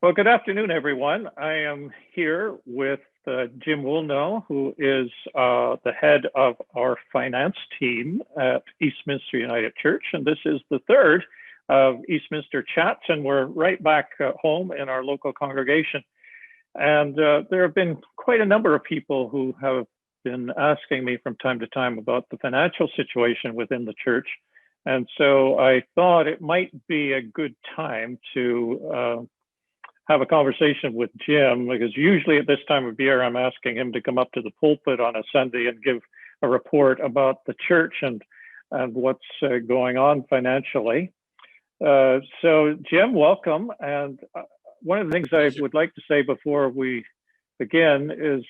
Well, good afternoon, everyone. I am here with Jim Woolnough, who is the head of our finance team at Eastminster United Church. And this is the third of Eastminster Chats, and we're right back home in our local congregation. And there have been quite a number of people who have been asking me from time to time about the financial situation within the church. And so I thought it might be a good time to have a conversation with Jim, because usually at this time of year, I'm asking him to come up to the pulpit on a Sunday and give a report about the church and what's going on financially. So Jim, welcome. And one of the things I would like to say before we begin is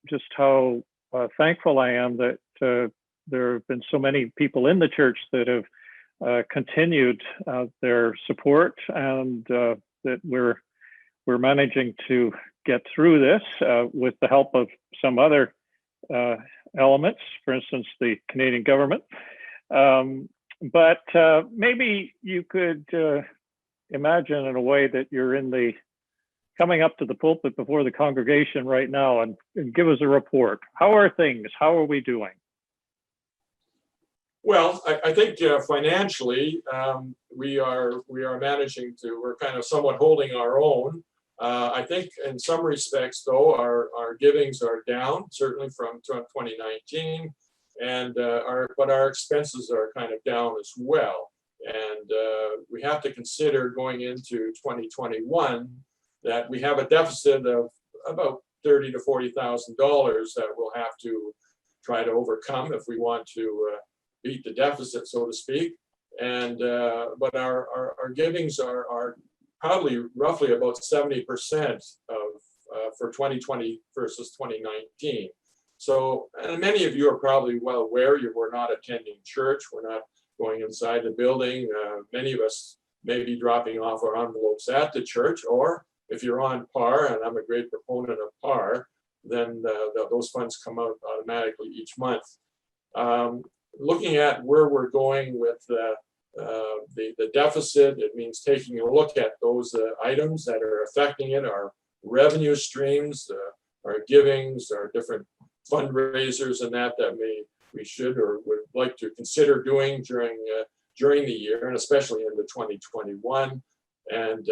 just how thankful I am that there have been so many people in the church that have continued their support, and that we're managing to get through this with the help of some other elements, for instance, the Canadian government. But maybe you could imagine in a way that you're coming up to the pulpit before the congregation right now and give us a report. How are things? How are we doing? Well, I think financially we are managing to. We're kind of somewhat holding our own. I think in some respects, though, our givings are down, certainly from 2019, and but our expenses are kind of down as well. And we have to consider going into 2021 that we have a deficit of about $30,000 to $40,000 that we'll have to try to overcome if we want to beat the deficit, so to speak. And but our givings are probably roughly about 70% of for 2020 versus 2019. So, and many of you are probably well aware we're not attending church, we're not going inside the building. Many of us may be dropping off our envelopes at the church, or if you're on PAR, and I'm a great proponent of PAR, then those funds come out automatically each month. Looking at where we're going with the deficit, it means taking a look at those items that are affecting it, our revenue streams, our givings, our different fundraisers, and that we should or would like to consider doing during the year, and especially into 2021, and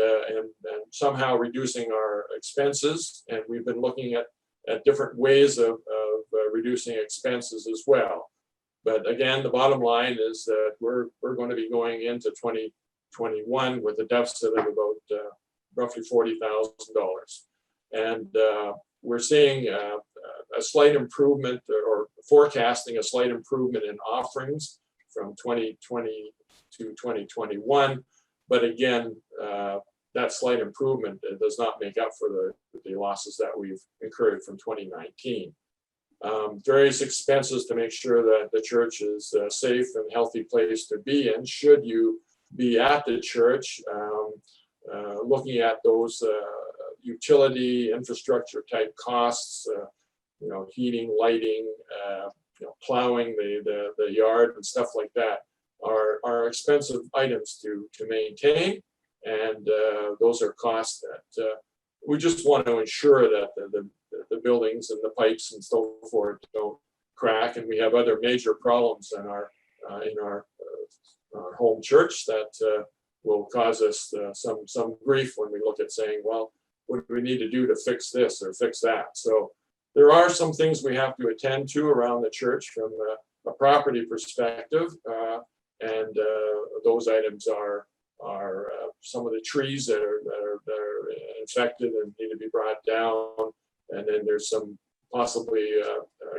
somehow reducing our expenses. And we've been looking at different ways of reducing expenses as well. But again, the bottom line is that we're going to be going into 2021 with a deficit of about roughly $40,000. And we're seeing a slight improvement, or forecasting a slight improvement in offerings from 2020 to 2021. But again, that slight improvement does not make up for the losses that we've incurred from 2019. Various expenses to make sure that the church is a safe and healthy place to be in. Should you be at the church, looking at those utility infrastructure type costs, heating, lighting, plowing the yard and stuff like that are expensive items to maintain, and those are costs that we just want to ensure that the buildings and the pipes and so forth don't crack. And we have other major problems in our home church that will cause us some grief when we look at saying, well, what do we need to do to fix this or fix that? So there are some things we have to attend to around the church from a property perspective, and those items are some of the trees that are infected and need to be brought down, and then there's some possibly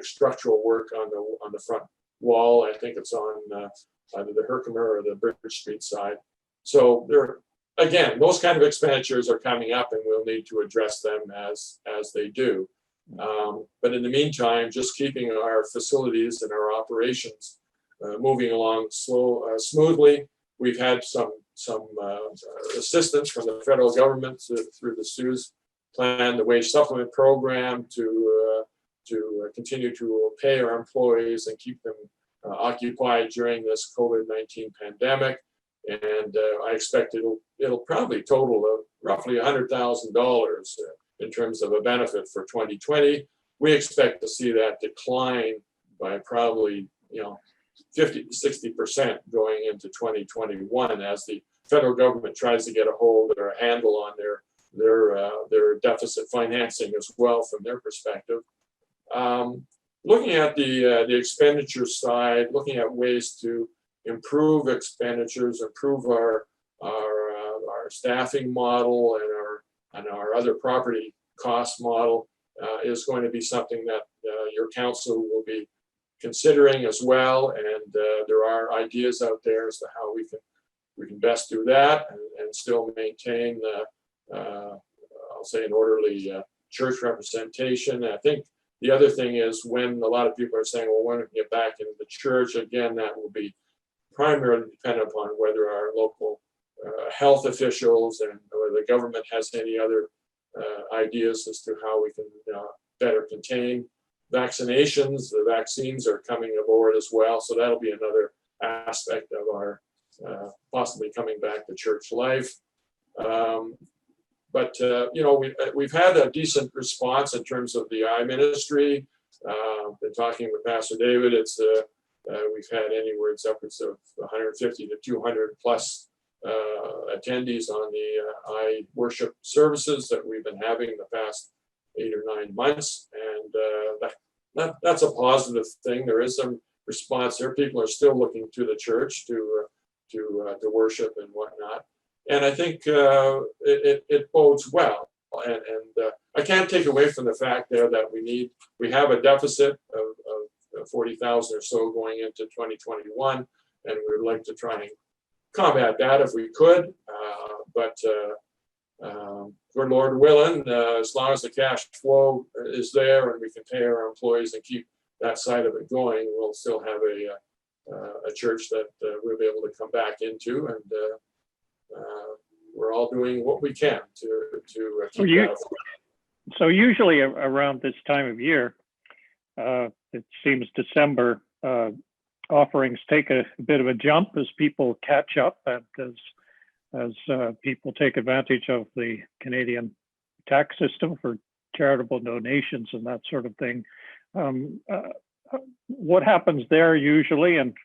structural work on the front wall. I think it's on either the Herkimer or the Bridge Street side. So again, those kind of expenditures are coming up, and we'll need to address them as they do. But in the meantime, just keeping our facilities and our operations moving along smoothly. We've had some assistance from the federal government through the CEWS plan, the wage supplement program, to continue to pay our employees and keep them occupied during this COVID-19 pandemic. And I expect it'll probably total roughly $100,000 in terms of a benefit for 2020. We expect to see that decline by probably 50 to 60% going into 2021 as the federal government tries to get a hold or a handle on their deficit financing as well from their perspective. Looking at the expenditure side, looking at ways to improve expenditures, improve our staffing model and our other property cost model is going to be something that your council will be considering as well. And there are ideas out there as to how we can best do that and still maintain, I'll say, an orderly church representation. And I think the other thing is when a lot of people are saying, well, when we can get back into the church, again, that will be primarily dependent upon whether our local health officials and whether the government has any other ideas as to how we can better contain vaccinations. The vaccines are coming aboard as well, so that'll be another aspect of our possibly coming back to church life. But we've had a decent response in terms of the eye ministry. Been talking with Pastor David. It's we've had anywhere upwards of 150 to 200 plus attendees on the eye worship services that we've been having the past 8 or 9 months, and that's a positive thing. There is some response there. People are still looking to the church to worship and whatnot, and I think it bodes well. And I can't take away from the fact there that we have a deficit of 40,000 or so going into 2021, and we would like to try and combat that if we could. But good Lord willing, as long as the cash flow is there and we can pay our employees and keep that side of it going, we'll still have a church that we'll be able to come back into, and we're all doing what we can to keep that. So usually around this time of year, it seems December, offerings take a bit of a jump as people catch up and as people take advantage of the Canadian tax system for charitable donations and that sort of thing. What happens there usually, and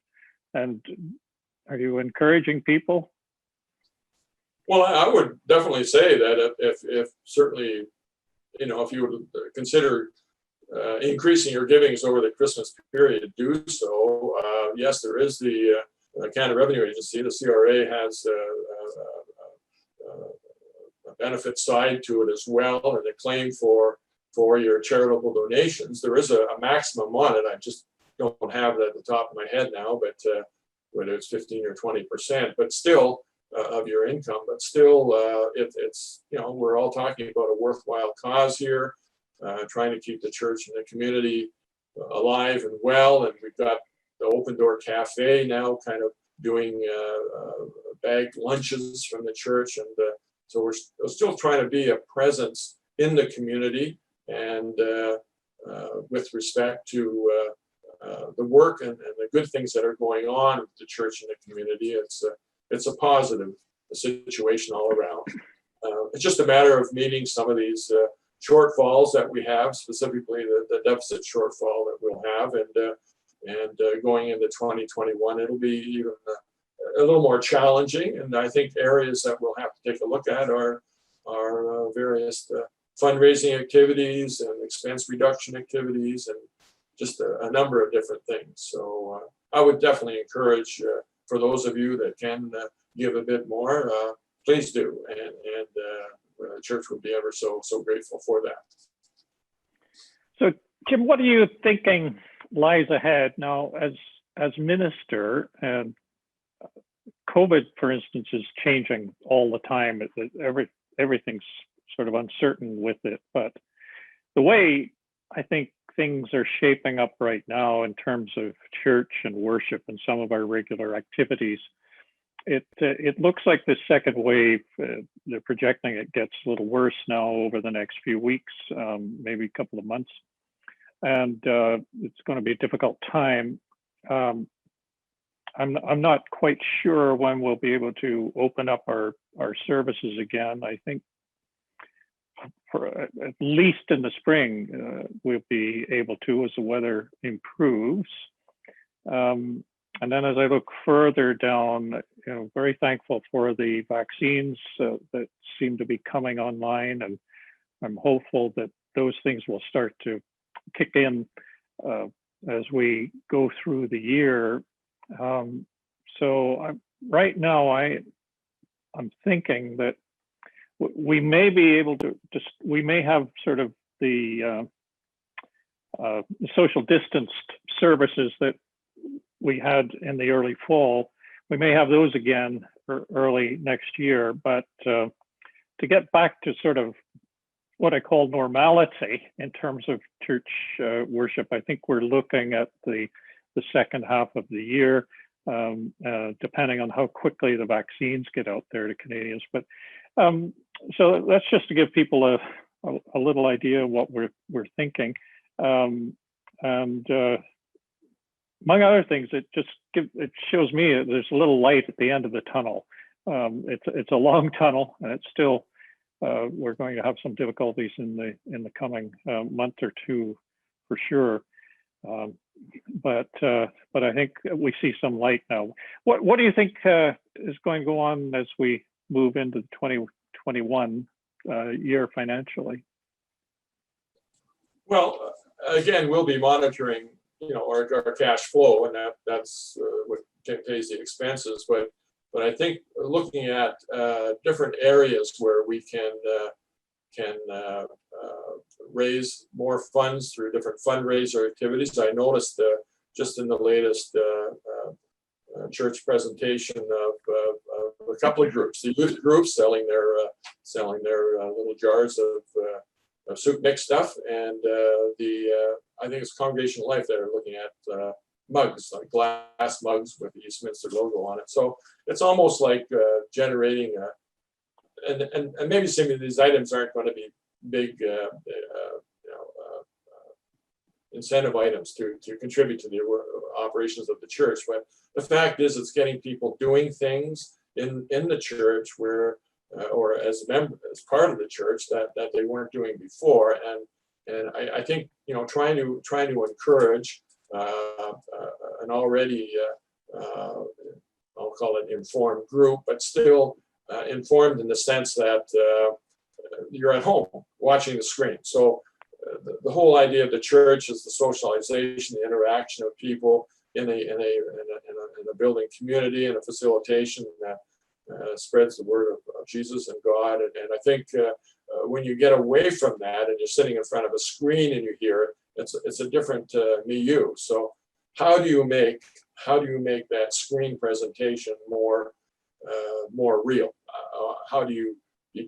are you encouraging people? Well, I would definitely say that if certainly, if you would consider increasing your givings over the Christmas period, do so. Yes, there is the Canada Revenue Agency. The CRA has a benefit side to it as well, and a claim for your charitable donations. There is a maximum on it. I just don't have it at the top of my head now, but whether it's 15 or 20%, but still of your income. But still, it's we're all talking about a worthwhile cause here. Trying to keep the church and the community alive and well. And we've got the Open Door Cafe now kind of doing bagged lunches from the church. And so we're still trying to be a presence in the community and with respect to the work and the good things that are going on with the church and the community. It's a positive situation all around. It's just a matter of meeting some of these shortfalls that we have, specifically the deficit shortfall that we'll have, and going into 2021, it'll be even a little more challenging. And I think areas that we'll have to take a look at are various fundraising activities and expense reduction activities, and just a number of different things. So I would definitely encourage for those of you that can give a bit more, please do, and the church would be ever so grateful for that. So, Jim, what are you thinking lies ahead now as minister? And COVID, for instance, is changing all the time. Everything's sort of uncertain with it. But the way I think things are shaping up right now in terms of church and worship and some of our regular activities, it looks like the second wave, they're projecting it gets a little worse now over the next few weeks, maybe a couple of months. And it's going to be a difficult time. I'm not quite sure when we'll be able to open up our services again. I think for at least in the spring, we'll be able to as the weather improves. And then as I look further down, very thankful for the vaccines that seem to be coming online, and I'm hopeful that those things will start to kick in as we go through the year. Right now, I'm thinking that we may be able to we may have sort of the social distanced services that we had in the early fall. We may have those again early next year, but to get back to sort of what I call normality in terms of church worship, I think we're looking at the second half of the year, depending on how quickly the vaccines get out there to Canadians. But so that's just to give people a little idea of what we're thinking. Among other things, it shows me there's a little light at the end of the tunnel. It's a long tunnel, and it's still we're going to have some difficulties in the coming month or two for sure. But I think we see some light now. What do you think is going to go on as we move into the 2021 year financially? Well, again, we'll be monitoring, our cash flow, and that's what pays the expenses. But I think looking at different areas where we can raise more funds through different fundraiser activities. I noticed just in the latest church presentation of a couple of groups, the youth groups selling their little jars of soup mix stuff, and I think it's Congregational Life that are looking at mugs, like glass mugs with the Eastminster logo on it. So it's almost like generating and maybe some of these items aren't going to be big incentive items to contribute to the operations of the church, but the fact is it's getting people doing things in the church where or as part of the church that they weren't doing before, and I think trying to encourage an already I'll call it informed group, but still informed in the sense that you're at home watching the screen. So the whole idea of the church is the socialization, the interaction of people in a building community, and a facilitation that spreads the word of Jesus and God. And I think when you get away from that and you're sitting in front of a screen and you hear it, it's a different milieu. So how do you make that screen presentation more real? How do you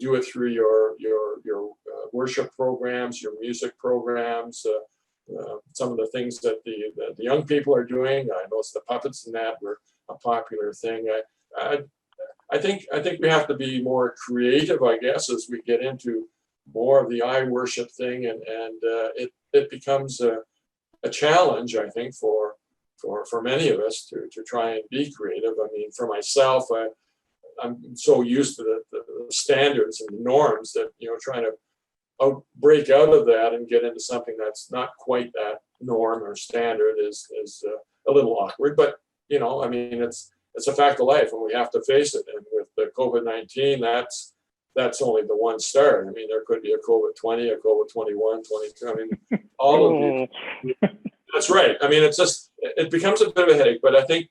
do it through your worship programs, your music programs, some of the things that the young people are doing? I noticed the puppets and that were a popular thing. I think we have to be more creative, I guess, as we get into more of the iWorship thing, and it becomes a challenge, I think, for many of us to try and be creative. I mean, for myself, I'm so used to the standards and the norms that trying to break out of that and get into something that's not quite that norm or standard is a little awkward. But I mean, it's a fact of life, and we have to face it. And with the COVID-19, that's only the one start. I mean, there could be a COVID-20, a COVID-21, 22. I mean, all of these. That's right. I mean, it becomes a bit of a headache. But I think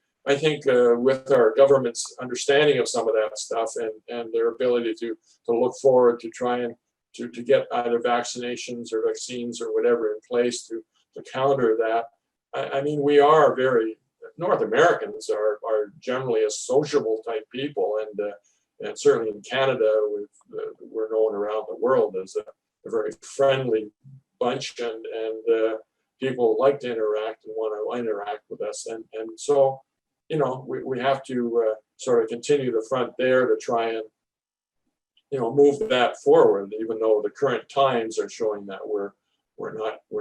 with our government's understanding of some of that stuff and their ability to look forward to try and to get either vaccinations or vaccines or whatever in place to counter that. I mean, we are North Americans are generally a sociable type people, and certainly in Canada, we're known around the world as a very friendly bunch, and people like to interact and want to interact with us, and so we have to sort of continue the front there to try and move that forward, even though the current times are showing that we're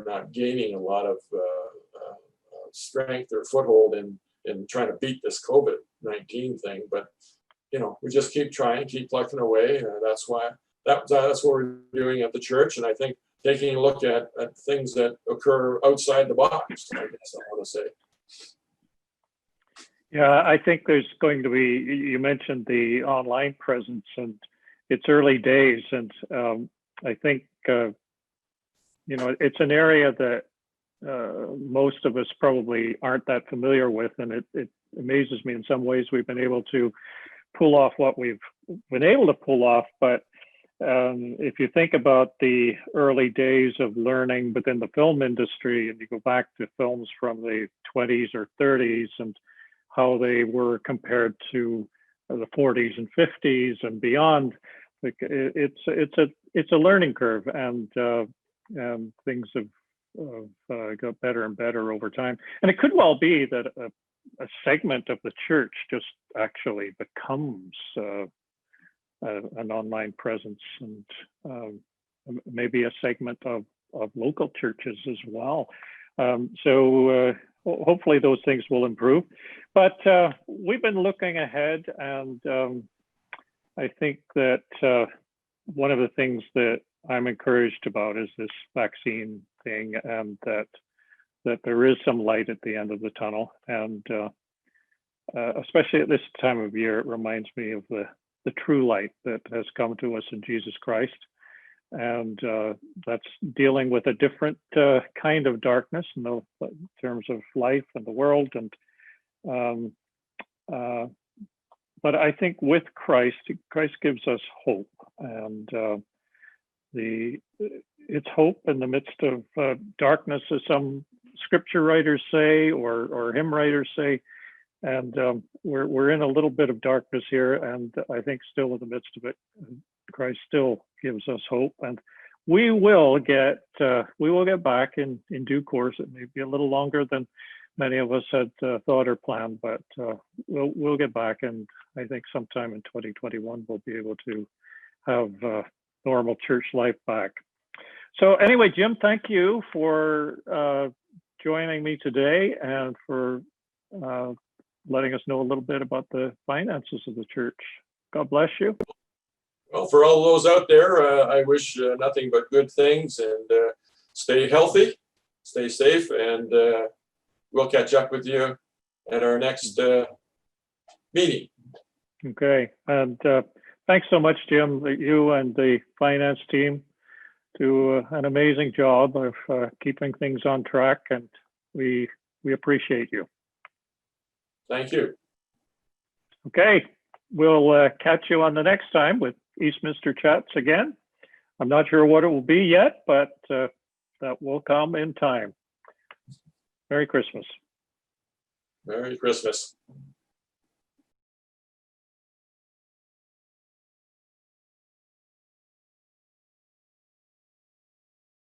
not gaining a lot of strength or foothold in in trying to beat this COVID-19 thing. But we just keep trying, keep plucking away. That's what we're doing at the church. And I think taking a look at things that occur outside the box, I guess I want to say. Yeah, I think there's going to be, you mentioned the online presence, and it's early days. And I think, it's an area that most of us probably aren't that familiar with. And it amazes me in some ways we've been able to pull off what we've been able to pull off. But if you think about the early days of learning within the film industry, and you go back to films from the 20s or 30s and how they were compared to the 40s and 50s and beyond, it's a learning curve, and things have got better and better over time. And it could well be that a segment of the church just actually becomes an online presence, and maybe a segment of local churches as well. So hopefully those things will improve. But we've been looking ahead, and I think that one of the things that I'm encouraged about is this vaccine thing, and that there is some light at the end of the tunnel. And especially at this time of year, it reminds me of the true light that has come to us in Jesus Christ. And that's dealing with a different kind of darkness in terms of life and the world. And but I think with Christ gives us hope, and it's hope in the midst of darkness, as some scripture writers say, or hymn writers say. And we're in a little bit of darkness here, and I think still in the midst of it, Christ still gives us hope, and we will get back in due course. It may be a little longer than many of us had thought or planned, but we'll get back, and I think sometime in 2021 we'll be able to have normal church life back. So anyway, Jim, thank you for joining me today and for letting us know a little bit about the finances of the church. God bless you. Well, for all those out there, I wish nothing but good things, and stay healthy, stay safe, and we'll catch up with you at our next meeting. Okay, and thanks so much, Jim. You and the finance team do an amazing job of keeping things on track, and we appreciate you. Thank you. Okay, we'll catch you on the next time with Eastminster Chats again. I'm not sure what it will be yet, but that will come in time. Merry Christmas. Merry Christmas.